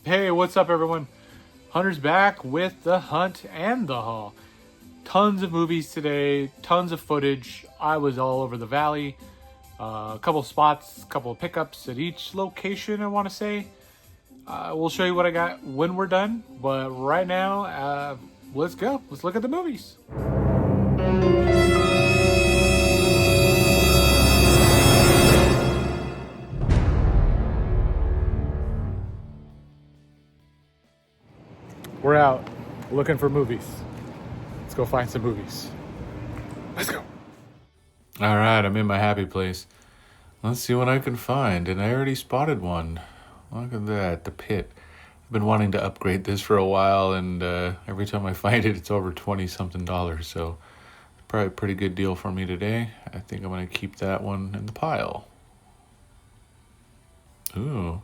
Hey, what's up, everyone? Hunter's back with the hunt and the haul. Tons of movies today, tons of footage. I was all over the valley. A couple spots, a couple of pickups at each location, I want to say. We'll show you what I got when we're done. But right now, let's go. Let's look at the movies. We're out looking for movies. Let's go find some movies. Let's go. All right, I'm in my happy place. Let's see what I can find. And I already spotted one. Look at that, the Pit. I've been wanting to upgrade this for a while, and every time I find it, it's over 20 something dollars. So probably a pretty good deal for me today. I think I'm going to keep that one in the pile. Ooh.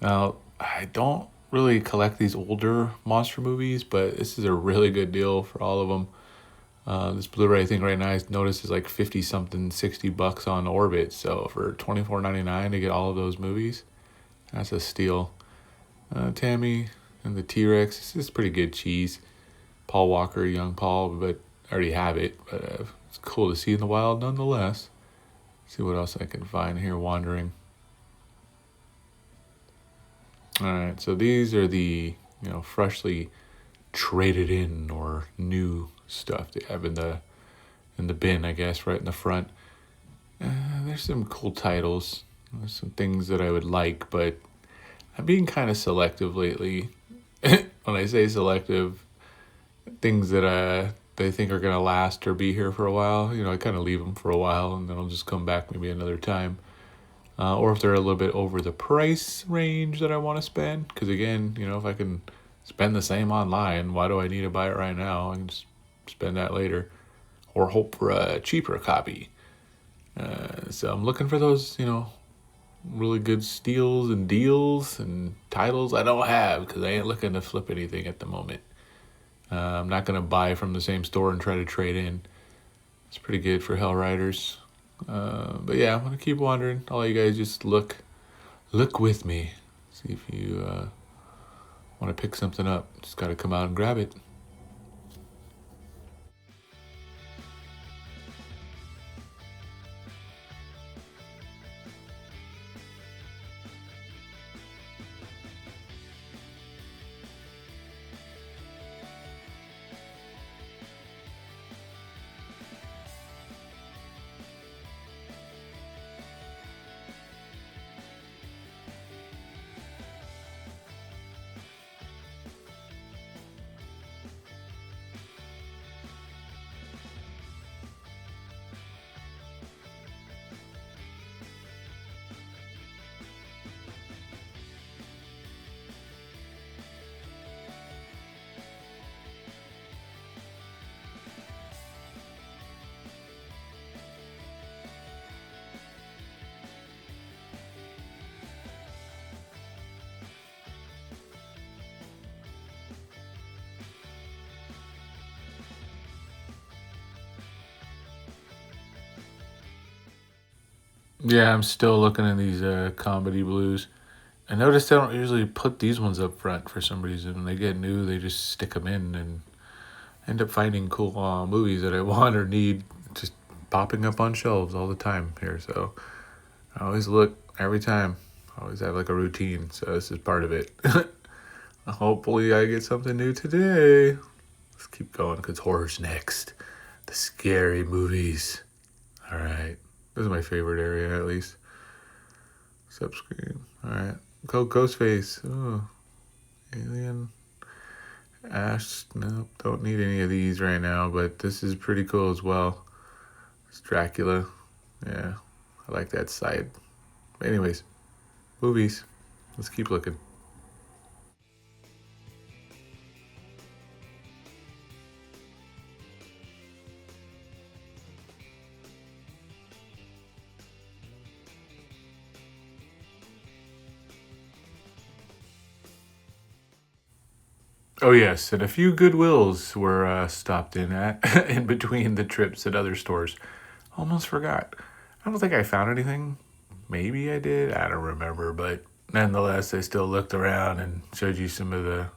Now, I don't really collect these older monster movies, but this is a really good deal for all of them. This Blu-ray, I think right now I noticed is like 50 something, $60 on Orbit. So for $24.99 to get all of those movies, that's a steal. Tammy and the T-Rex, this is pretty good cheese. Paul Walker, young Paul, but I already have it. But it's cool to see in the wild nonetheless. See what else I can find here wandering. All right, so these are the freshly traded in or new stuff they have in the bin, I guess, right in the front. There's some cool titles. There's some things that I would like, but I'm being kind of selective lately. When I say selective, things that they think are gonna last or be here for a while, I kind of leave them for a while and then I'll just come back maybe another time. Or if they're a little bit over the price range that I want to spend. Because again, if I can spend the same online, why do I need to buy it right now? I can just spend that later. Or hope for a cheaper copy. So I'm looking for those, really good steals and deals and titles I don't have. Because I ain't looking to flip anything at the moment. I'm not going to buy from the same store and try to trade in. It's pretty good for Hell Riders. But yeah, I'm gonna keep wandering. I'll let you guys just look with me. See if you want to pick something up. Just gotta come out and grab it. Yeah, I'm still looking at these comedy blues. I noticed they don't usually put these ones up front for some reason. When they get new, they just stick them in and end up finding cool movies that I want or need just popping up on shelves all the time here. So I always look every time. I always have like a routine, so this is part of it. Hopefully I get something new today. Let's keep going because horror's next. The scary movies. All right. This is my favorite area, at least. Subscreen. All right. Ghostface. Oh. Alien. Ash. Nope. Don't need any of these right now, but this is pretty cool as well. It's Dracula. Yeah. I like that side. But anyways. Movies. Let's keep looking. Oh yes, and a few Goodwills were stopped in at in between the trips at other stores. Almost forgot. I don't think I found anything. Maybe I did. I don't remember, but nonetheless, I still looked around and showed you some of the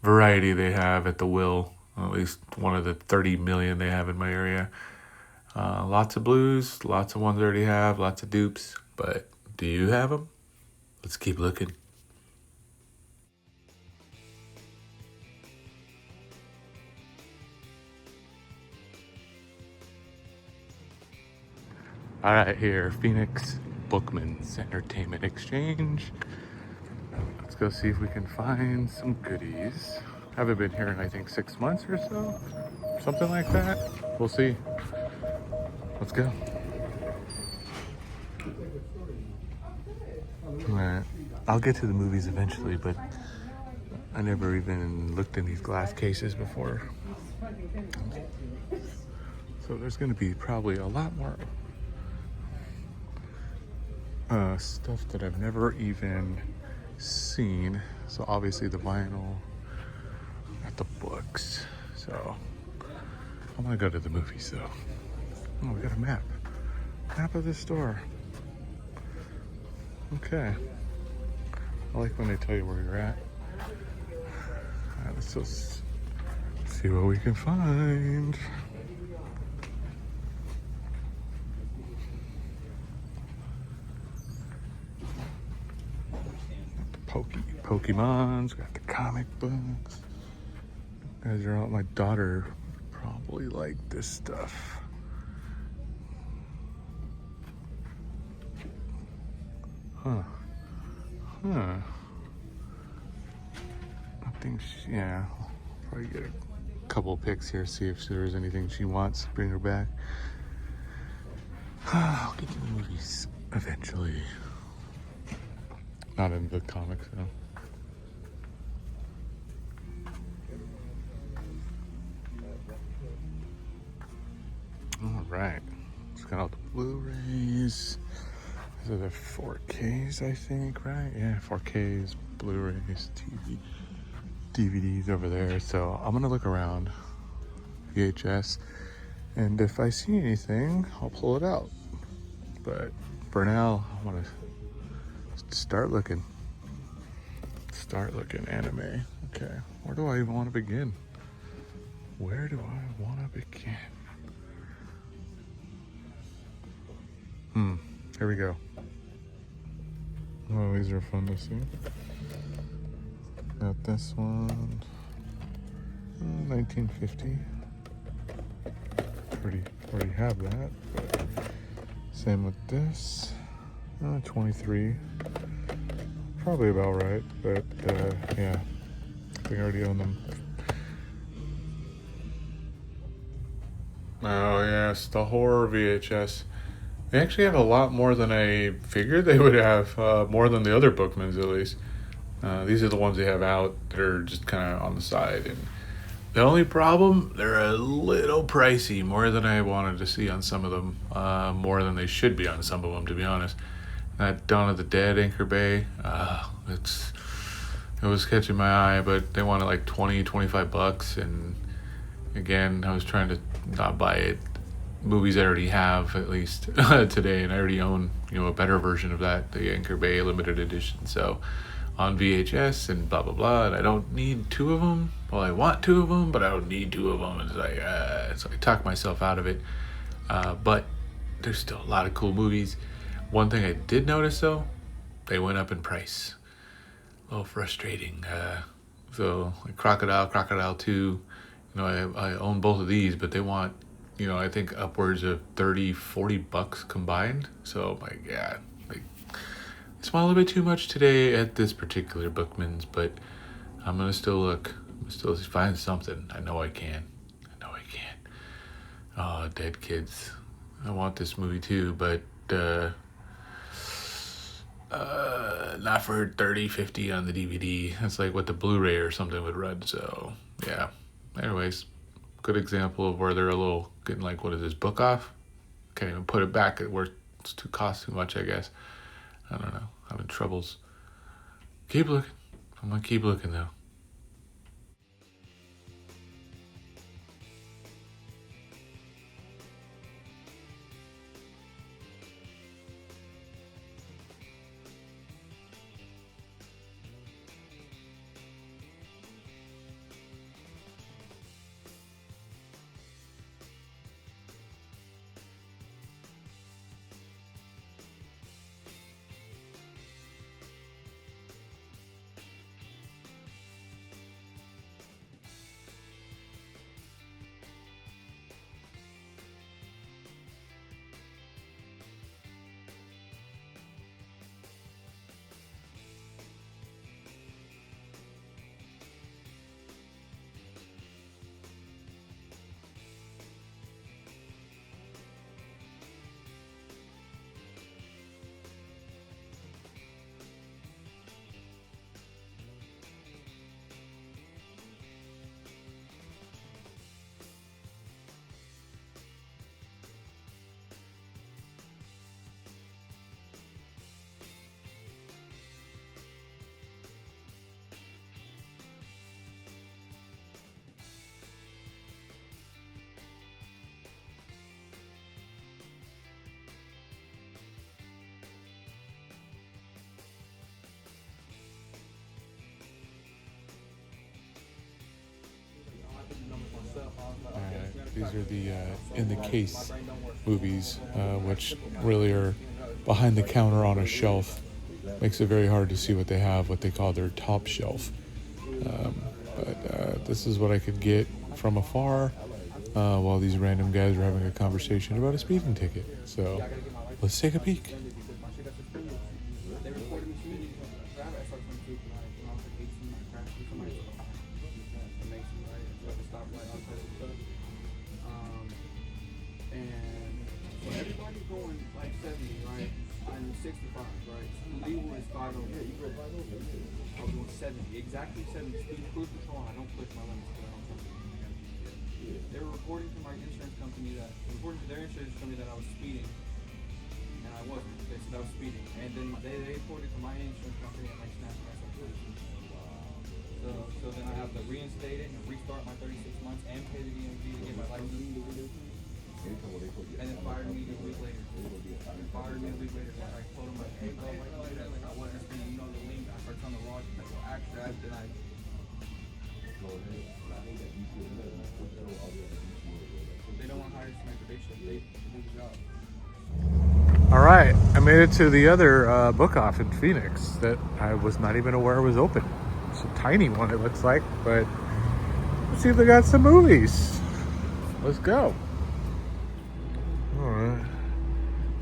variety they have at the Will. At least one of the 30 million they have in my area. Lots of blues, lots of ones I already have, lots of dupes. But do you have them? Let's keep looking. All right, here, Phoenix Bookman's Entertainment Exchange. Let's go see if we can find some goodies. Haven't been here in, I think, 6 months or so. Something like that. We'll see. Let's go. Alright. I'll get to the movies eventually, but I never even looked in these glass cases before. So there's going to be probably a lot more stuff that I've never even seen. So obviously the vinyl, got the books. So I'm going to go to the movies though. Oh, we got a map. Map of the store. Okay. I like when they tell you where you're at. Alright, let's just see what we can find. Got the Pokemons, got the comic books. Guys are out. My daughter probably like this stuff. Huh. I think yeah, I'll probably get a couple picks here, see if there's anything she wants, bring her back. I'll get to the movies eventually. Not in the comics though. All right, it's got all the Blu-rays. These are the 4Ks, I think, right? Yeah, 4Ks, Blu-rays, DVDs over there. So I'm gonna look around, VHS, and if I see anything, I'll pull it out. But for now, I want to start looking anime. Okay, where do I even want to begin? Where do I want to begin? Here we go. Oh, these are fun to see. Got this one, 1950. Already have that, but same with this, 23. Probably about right, but yeah, I already own them. Oh yes, the horror VHS. They actually have a lot more than I figured they would have, more than the other Bookmans at least. These are the ones they have out that are just kind of on the side. And the only problem, they're a little pricey, more than I wanted to see on some of them, more than they should be on some of them, to be honest. That Dawn of the Dead Anchor Bay, it was catching my eye, but they wanted like 20, 25 bucks. And again, I was trying to not buy it. Movies I already have, at least today, and I already own, a better version of that, the Anchor Bay limited edition. So on VHS and blah blah blah, and I don't need two of them. Well, I want two of them, but I don't need two of them. It's like so I talk myself out of it. But there's still a lot of cool movies. One thing I did notice though, they went up in price. A little frustrating. So like Crocodile 2, I own both of these, but they want, I think upwards of 30, 40 bucks combined. So my God, it's a little bit too much today at this particular Bookman's, but I'm going to still look. I'm still find something. I know I can. Oh, Dead Kids. I want this movie too, but not for 30, 50 on the DVD. That's like what the Blu-ray or something would run. So yeah. Anyways, good example of where they're a little getting like, what is this, BookOff? Can't even put it back where it's cost too much, I guess. I don't know. Having troubles. Keep looking. I'm gonna keep looking though. These are the in the case movies, which really are behind the counter on a shelf. Makes it very hard to see what they have, what they call their top shelf. But this is what I could get from afar while these random guys are having a conversation about a speeding ticket. So let's take a peek. Everybody's going like 70, right? I'm 65, right? Legal is 508. I was doing 70, exactly 70. Speed cruise control, and I don't push my limits because I don't trust it. They were reporting to my insurance company reporting to their insurance company that I was speeding, and I wasn't. They said I was speeding, and then they reported to my insurance company and like snapped my subscription. So then I have to reinstate it and restart my 36 months and pay the DMV to get my license. And then fired me a week later. I told him like, hey, bro, I wasn't speeding, the link. I started telling the law, well, actually, then they don't want to hire somebody, but they should. They do the job. All right, I made it to the other BookOff in Phoenix that I was not even aware was open. It's a tiny one, it looks like, but let's see if they got some movies. Let's go. All right,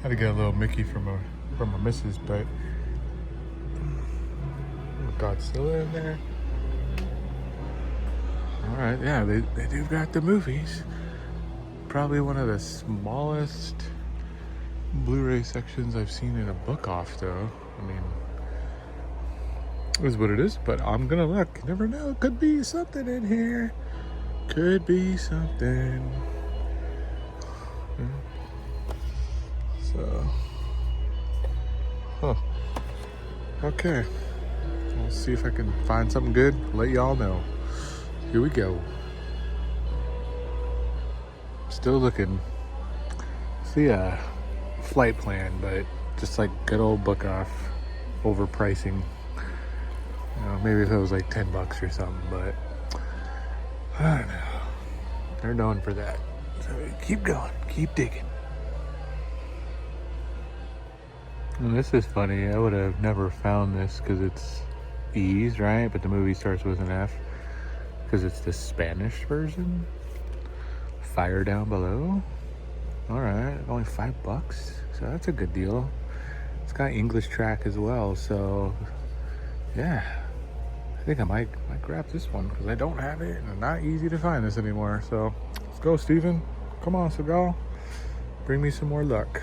had to get a little Mickey from a missus, but Godzilla in there. All right, yeah, they do got the movies. Probably one of the smallest Blu-ray sections I've seen in a BookOff, though. I mean, it is what it is, but I'm gonna look. You never know, could be something in here. Could be something. So, okay. Let's see if I can find something good. Let y'all know. Here we go. Still looking. See a flight plan, but just like good old BookOff overpricing. Maybe if it was like $10 or something, but I don't know. They're known for that. So keep going, keep digging. And this is funny. I would have never found this because it's E's, right? But the movie starts with an F because it's the Spanish version. Fire Down Below. All right, only $5, so that's a good deal. It's got English track as well, so yeah. I think I might grab this one because I don't have it, and it's not easy to find this anymore. So let's go, Steven. Come on, Seagal. Bring me some more luck.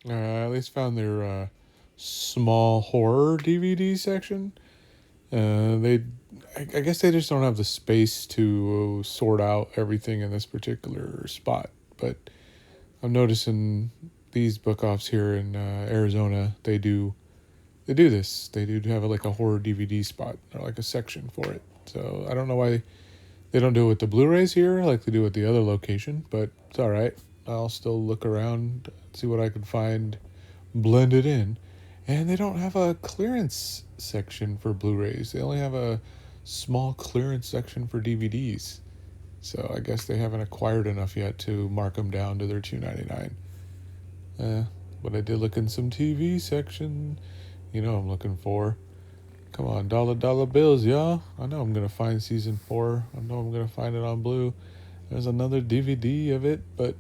I at least found their small horror DVD section. I guess they just don't have the space to sort out everything in this particular spot. But I'm noticing these BookOffs here in Arizona, they do this. They do have like a horror DVD spot or like a section for it. So I don't know why they don't do it with the Blu-rays here like they do at the other location, but it's all right. I'll still look around, see what I can find, blend it in. And they don't have a clearance section for Blu-rays. They only have a small clearance section for DVDs. So I guess they haven't acquired enough yet to mark them down to their $2.99. But I did look in some TV section. You know what I'm looking for. Come on, dollar bills, y'all. I know I'm going to find season 4. I know I'm going to find it on Blue. There's another DVD of it, but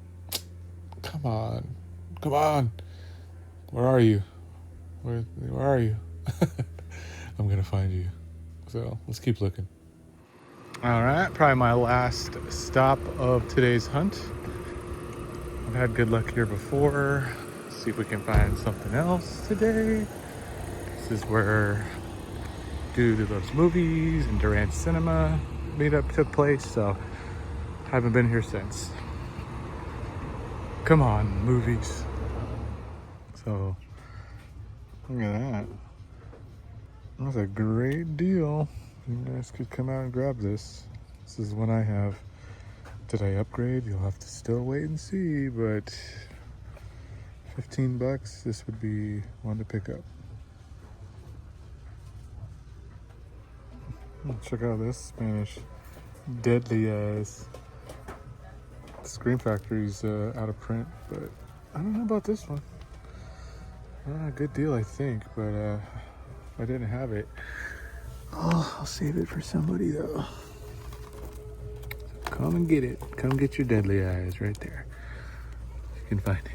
come on. Where are you? Where are you? I'm going to find you. So let's keep looking. All right, probably my last stop of today's hunt. I've had good luck here before. Let's see if we can find something else today. This is where, due to those movies and Durant Cinema meetup took place, so haven't been here since. Come on, movies. So, look at that. That's a great deal. You guys could come out and grab this. This is one I have. Did I upgrade? You'll have to still wait and see, but $15, this would be one to pick up. Check out this Spanish Deadly Eyes. Scream Factory's out of print, but I don't know about this one. A good deal, I think, but if I didn't have it, I'll save it for somebody though. Come and get it. Come get your Deadly Eyes right there. You can find it.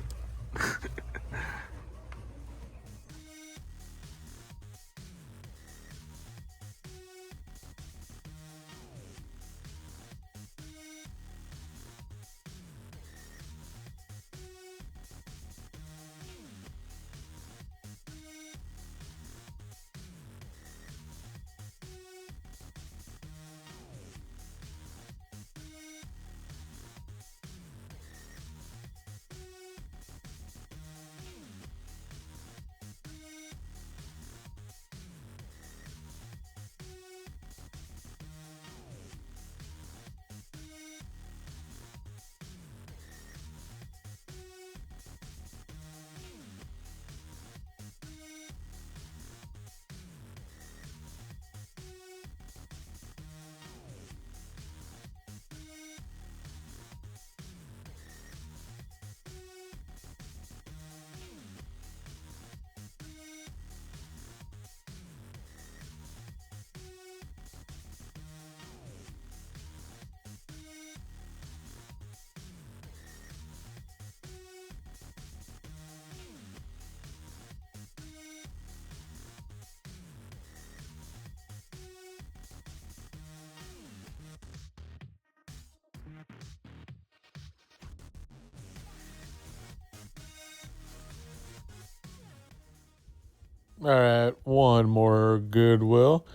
All right, one more Goodwill.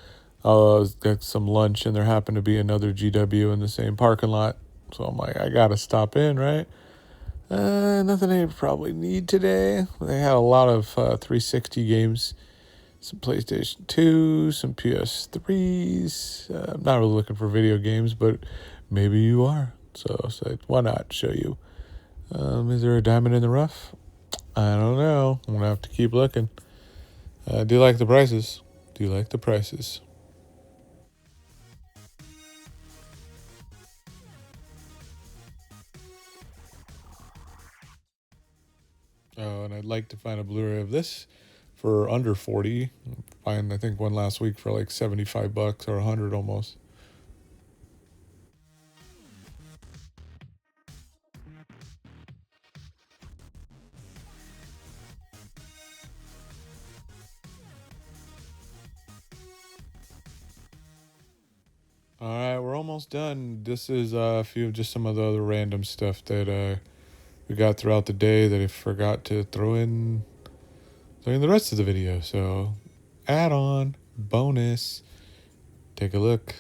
Got some lunch, and there happened to be another GW in the same parking lot. So I'm like, I gotta stop in, right? Nothing I probably need today. They had a lot of 360 games, some PlayStation 2, some PS3s. I'm not really looking for video games, but maybe you are. So why not show you? Is there a diamond in the rough? I don't know. I'm gonna have to keep looking. Do you like the prices? Do you like the prices? Oh, and I'd like to find a Blu-ray of this for under 40. I think one last week for like $75 or 100 almost. All right, we're almost done. This is a few of just some of the other random stuff that we got throughout the day that I forgot to throw in during the rest of the video. So, add-on, bonus, take a look.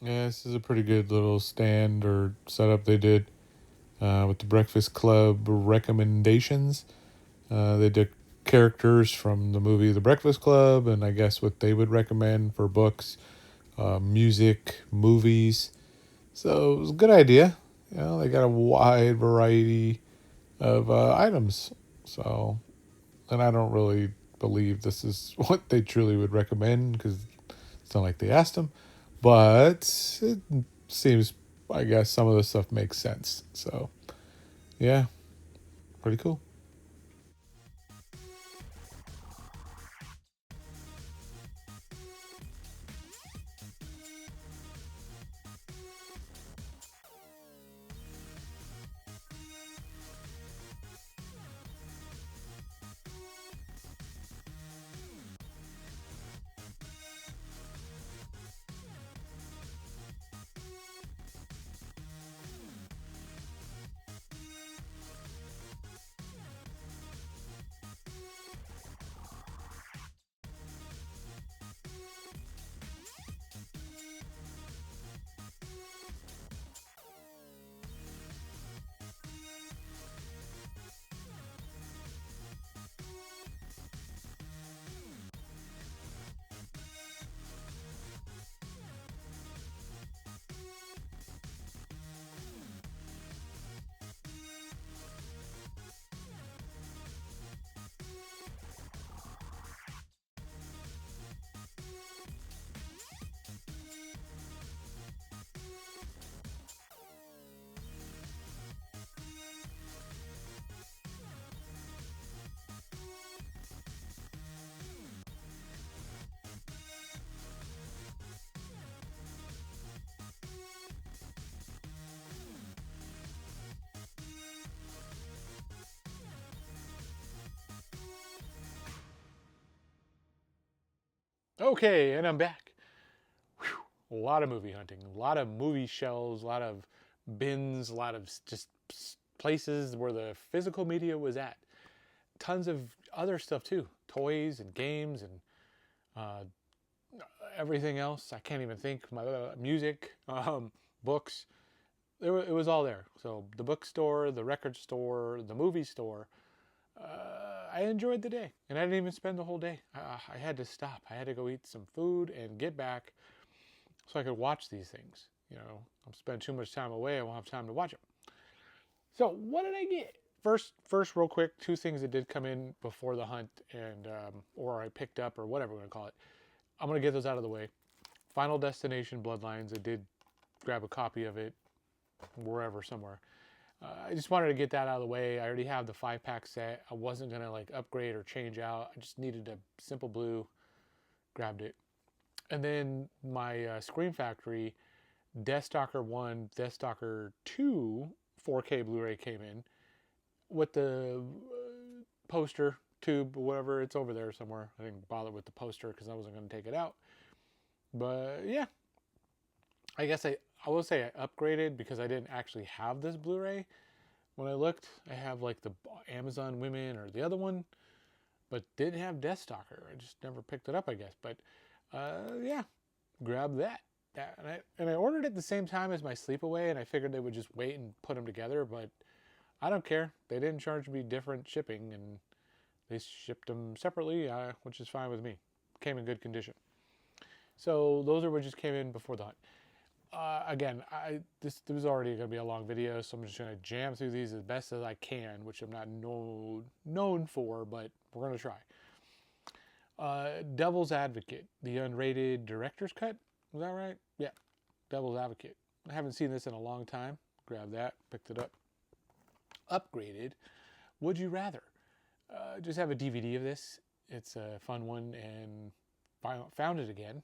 Yeah, this is a pretty good little stand or setup they did with the Breakfast Club recommendations. They did characters from the movie The Breakfast Club, and I guess what they would recommend for books, music, movies. So it was a good idea. They got a wide variety of items. So, and I don't really believe this is what they truly would recommend because it's not like they asked them. But it seems, I guess, some of the stuff makes sense. So, yeah, pretty cool. Okay, and I'm back. A lot of movie hunting, a lot of movie shelves, a lot of bins, a lot of just places where the physical media was at. Tons of other stuff too, toys and games and uh, everything else. I can't even think. My music, books. It was all there. So the bookstore, the record store, the movie store. I enjoyed the day, and I didn't even spend the whole day. I had to stop. I had to go eat some food and get back so I could watch these things. I'm spending too much time away. I won't have time to watch them. So what did I get? First, real quick, two things that did come in before the hunt, and or I picked up, or whatever we're gonna call it. I'm gonna get those out of the way. Final Destination Bloodlines. I did grab a copy of it wherever somewhere. I just wanted to get that out of the way. I already have the 5-pack set. I wasn't gonna like upgrade or change out. I just needed a simple blue. Grabbed it, and then my Scream Factory Deathstalker 1, Deathstalker 2 4K Blu-ray came in with the poster tube, whatever. It's over there somewhere. I didn't bother with the poster because I wasn't going to take it out. But yeah, I guess I will say I upgraded because I didn't actually have this Blu-ray. When I looked, I have like the Amazon Women or the other one, but didn't have Deathstalker. I just never picked it up, I guess. But yeah, grab that. Yeah, and I ordered it at the same time as my Sleepaway, and I figured they would just wait and put them together, but I don't care. They didn't charge me different shipping, and they shipped them separately, which is fine with me. Came in good condition. So those are what just came in before the hunt. Again, this was already going to be a long video, so I'm just going to jam through these as best as I can, which I'm not known for, but we're going to try. Devil's Advocate, the unrated director's cut. Was that right? Yeah, Devil's Advocate. I haven't seen this in a long time. Grabbed that, picked it up. Upgraded. Would You Rather? Just have a DVD of this. It's a fun one, and found it again.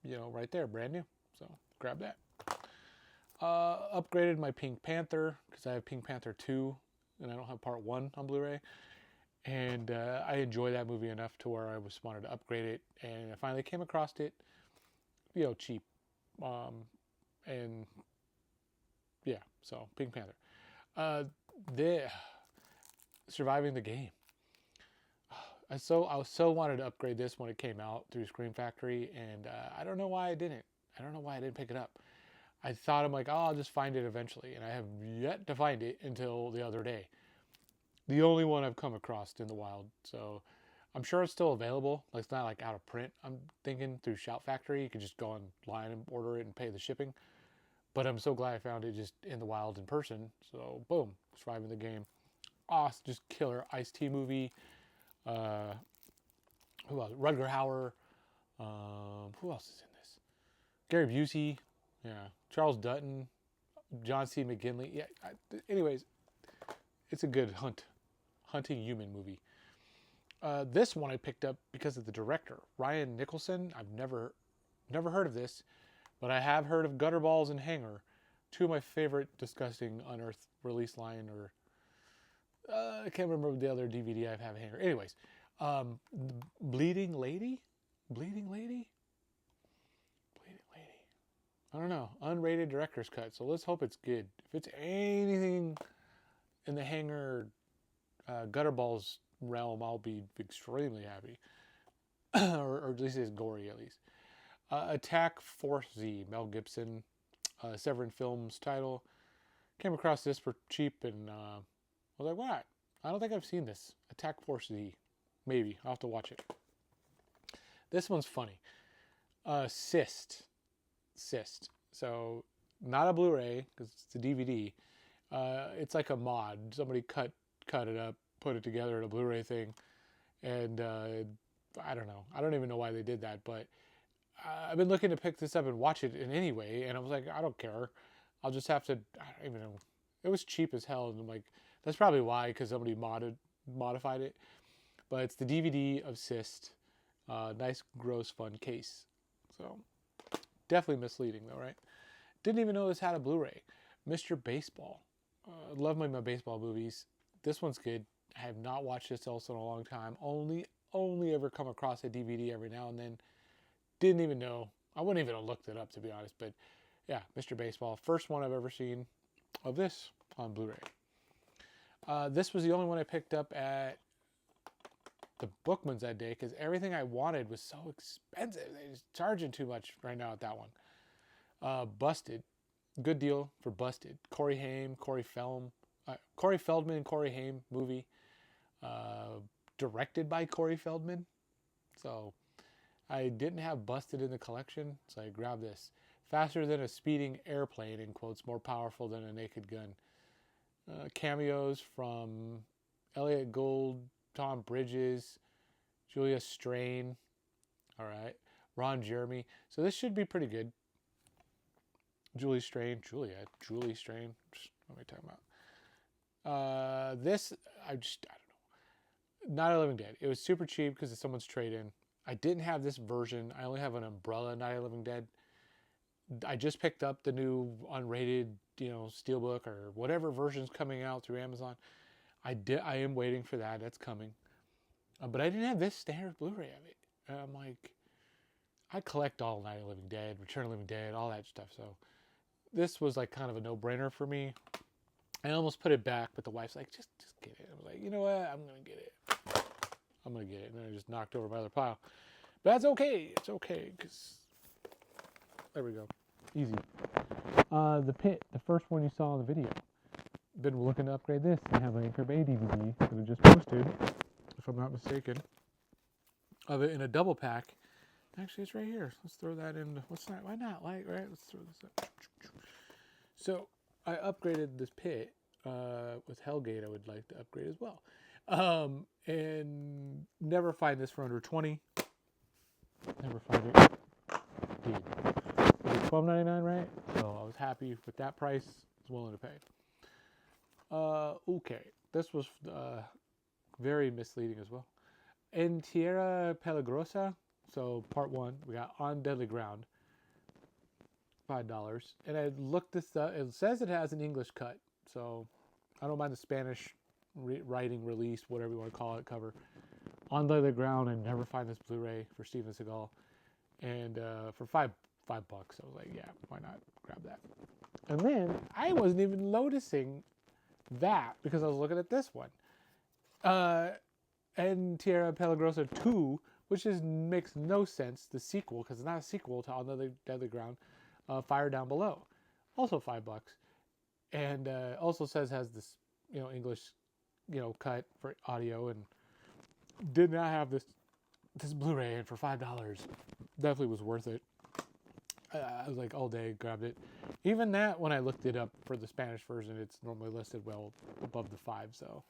Right there, brand new. So grab that. Upgraded my Pink Panther because I have Pink Panther 2 and I don't have part 1 on Blu-ray. And I enjoy that movie enough to where I was wanted to upgrade it, and I finally came across it, cheap, and yeah, so Pink Panther. The Surviving the Game. I wanted to upgrade this when it came out through Scream Factory, and I don't know why I didn't. I don't know why I didn't pick it up. I thought, I'm like, oh, I'll just find it eventually. And I have yet to find it until the other day. The only one I've come across in the wild. So I'm sure it's still available. Like, it's not like out of print. I'm thinking through Shout Factory. You can just go online and order it and pay the shipping. But I'm so glad I found it just in the wild in person. So boom, surviving the game. Awesome, just killer Ice-T movie. Who else? Rutger Hauer. Who else is in this? Gary Busey. Yeah. Charles Dutton. John C. McGinley. Yeah. Anyways, it's a good hunting human movie. This one I picked up because of the director, Ryan Nicholson. I've never heard of this, but I have heard of Gutterballs and Hanger, two of my favorite disgusting unearthed release line, or I can't remember the other DVD I have Hanger. Anyways, Bleeding Lady. I don't know. Unrated director's cut. So let's hope it's good. If it's anything in the Hanger Gutterballs realm, I'll be extremely happy. or at least it's gory, at least. Attack Force Z, Mel Gibson, Severin Films title. Came across this for cheap, and I was like, what? I don't think I've seen this. Attack Force Z. Maybe. I'll have to watch it. This one's funny. Cyst. So, not a Blu-ray, because it's a DVD. It's like a mod. Somebody cut it up, put it together in a Blu-ray thing, and I don't know. I don't even know why they did that, but I've been looking to pick this up and watch it in any way, and I was like, I don't care. I'll just have to, I don't even know. It was cheap as hell, and I'm like, that's probably why, because somebody modified it. But it's the DVD of Cyst. Nice, gross, fun case. So, definitely misleading, though, right? Didn't even know this had a Blu-ray. Mr. Baseball. Love my baseball movies. This one's good. I have not watched this also in a long time. Only ever come across a DVD every now and then. Didn't even know. I wouldn't even have looked it up, to be honest. But yeah, Mr. Baseball. First one I've ever seen of this on Blu-ray. This was the only one I picked up at the Bookman's that day, because everything I wanted was so expensive. They're just charging too much right now at that one. Busted. Good deal for Busted. Corey Feldman and Corey Haim movie. Directed by Corey Feldman. So I didn't have Busted in the collection, so I grabbed this. Faster than a speeding airplane, in quotes, more powerful than a naked gun. Cameos from Elliot Gould, Tom Bridges, Julia Strain, all right, Ron Jeremy. So this should be pretty good. Julie Strain. What am I talking about? This, I don't know. Night of the Living Dead. It was super cheap because it's someone's trade-in. I didn't have this version. I only have an Umbrella Night of the Living Dead. I just picked up the new unrated, Steelbook or whatever version's coming out through Amazon. I am waiting for that. That's coming. But I didn't have this standard Blu-ray of it. I'm like, I collect all Night of the Living Dead, Return of the Living Dead, all that stuff. So this was like kind of a no-brainer for me. I almost put it back, but the wife's like, just get it. I was like, you know what? I'm going to get it. And then I just knocked over my other pile. But that's okay. It's okay, because there we go. Easy. The Pit, the first one you saw in the video. Been looking to upgrade this and have an Anchor Bay DVD that I just posted, if I'm not mistaken, of it in a double pack. Actually, it's right here. Let's throw that in. Why not? Right? Let's throw this up. So I upgraded this Pit with Hellgate. I would like to upgrade as well, and never find this for under 20. Never find it. Indeed. It was $12.99, right? So I was happy with that price. I was willing to pay. Okay, this was very misleading as well. En Tierra Peligrosa, so part 1, we got On Deadly Ground, $5. And I looked this up, it says it has an English cut, so I don't mind the Spanish writing release, whatever you want to call it, cover. On Deadly Ground, and never find this Blu-ray for Steven Seagal. And for $5, I was like, yeah, why not grab that? And then I wasn't even noticing that because I was looking at this one. En Tierra Peligrosa 2, which makes no sense, the sequel, because it's not a sequel to On the Deadly Ground, Fire Down Below. also $5, and also says has this English cut for audio, and did not have this Blu-ray, and for $5 definitely was worth it. I was like all day, grabbed it. Even that, when I looked it up for the Spanish version, it's normally listed well above the 5, so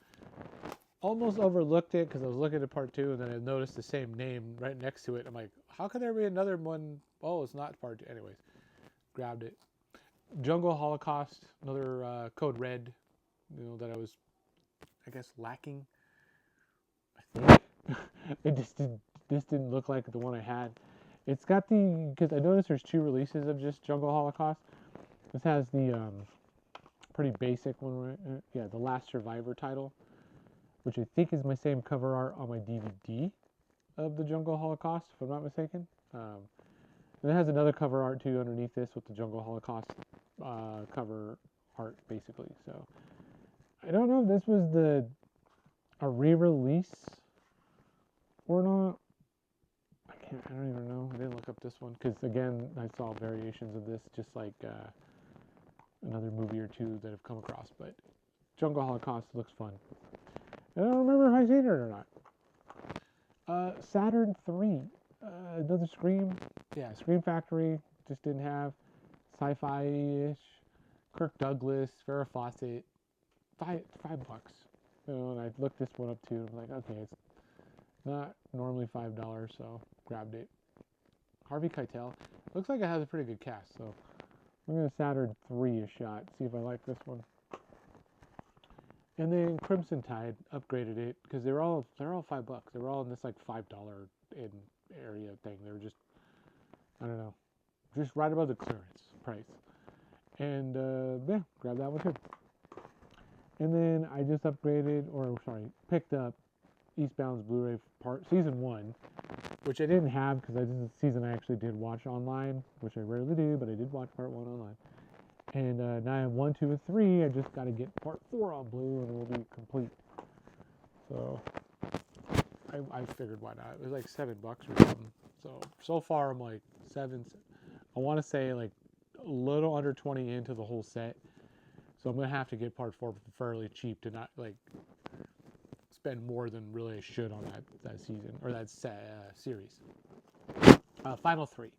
almost overlooked it because I was looking at part 2, and then I noticed the same name right next to it. I'm like, how could there be another one? Oh, it's not part 2. Anyways, grabbed it. Jungle Holocaust, another Code Red, that I was, I guess, lacking. I think it this didn't look like the one I had. It's got because I noticed there's 2 releases of just Jungle Holocaust. This has the pretty basic one, right? Yeah, the Last Survivor title, which I think is my same cover art on my DVD of the Jungle Holocaust, if I'm not mistaken. And it has another cover art too underneath this with the Jungle Holocaust cover art, basically. So I don't know if this was a re-release or not. I don't even know. I didn't look up this one because, again, I saw variations of this, just like another movie or 2 that I've come across. But Jungle Holocaust looks fun. I don't remember if I seen it or not. Saturn 3, another Scream. Yeah, Scream Factory. Just didn't have sci-fi-ish. Kirk Douglas, Farrah Fawcett. $5. And I looked this one up too. And I'm like, okay, it's not normally $5, so grabbed it. Harvey Keitel. Looks like it has a pretty good cast, so I'm gonna Saturn 3 a shot. See if I like this one. And then Crimson Tide upgraded it because they're all $5. They were all in this like $5 in area thing. They were just, I don't know, just right above the clearance price. And yeah, grab that one too. And then I just picked up Eastbound's Blu-ray season 1, which I didn't have because this is a season I actually did watch online, which I rarely do, but I did watch part 1 online. And now I have 1, 2, and 3. I just got to get part 4 on Blue, and it will be complete. So I figured why not. It was like $7 or something. So far I'm like 7. I want to say like a little under 20 into the whole set. So I'm gonna have to get part 4 fairly cheap to not like spend more than really I should on that season or that series. Final 3.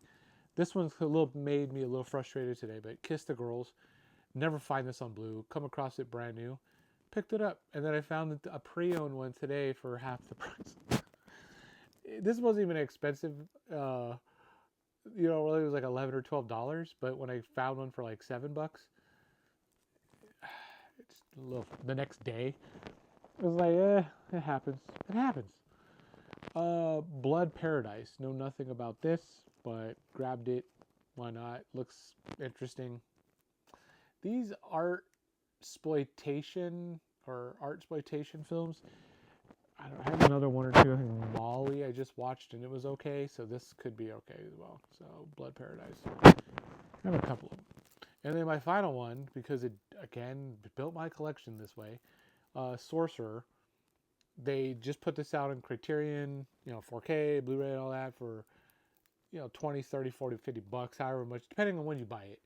This one's made me a little frustrated today, but Kiss the Girls. Never find this on Blue. Come across it brand new. Picked it up, and then I found a pre-owned one today for half the price. This wasn't even expensive. Really it was like $11 or $12. But when I found one for like $7, it's the next day, it was like, it happens. It happens. Blood Paradise. Know nothing about this, but grabbed it. Why not? Looks interesting. These art exploitation films. I have another one or 2. I think Molly I just watched and it was okay, so this could be okay as well. So Blood Paradise. I have a couple of them. And then my final one, because it again built my collection this way, Sorcerer. They just put this out in Criterion, 4K, Blu-ray, and all that for, 20, 30, 40, $50, however much, depending on when you buy it,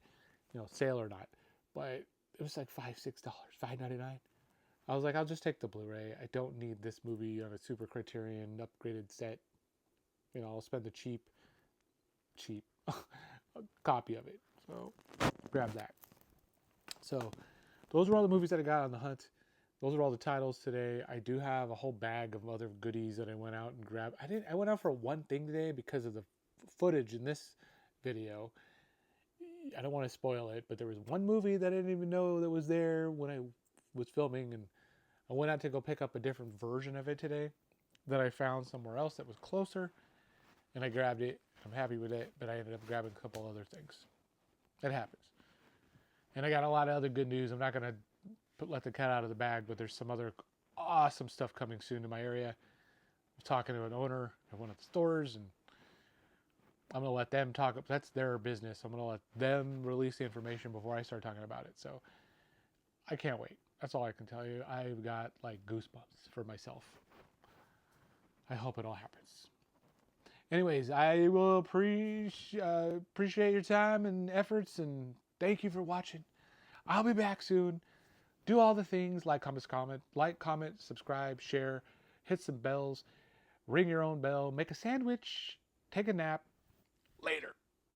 sale or not. But it was like $5, $6, $5.99. I was like, I'll just take the Blu-ray. I don't need this movie on a Super Criterion upgraded set. I'll spend the cheap copy of it. So grab that. So those were all the movies that I got on the hunt. Those are all the titles today. I do have a whole bag of other goodies that I went out and grabbed. I went out for one thing today because of the footage in this video. I don't want to spoil it, but there was one movie that I didn't even know that was there when I was filming, and I went out to go pick up a different version of it today that I found somewhere else that was closer, and I grabbed it. I'm happy with it, but I ended up grabbing a couple other things. It happens. And I got a lot of other good news. I'm not going to let the cat out of the bag, but there's some other awesome stuff coming soon to my area. I'm talking to an owner of one of the stores, and I'm going to let them talk. That's their business. I'm going to let them release the information before I start talking about it. So I can't wait. That's all I can tell you. I've got like goosebumps for myself. I hope it all happens. Anyways, I will appreciate your time and efforts, and Thank you for watching. I'll be back soon. Do all the things, like, comment, subscribe, share, hit some bells, ring your own bell, make a sandwich, take a nap. Later.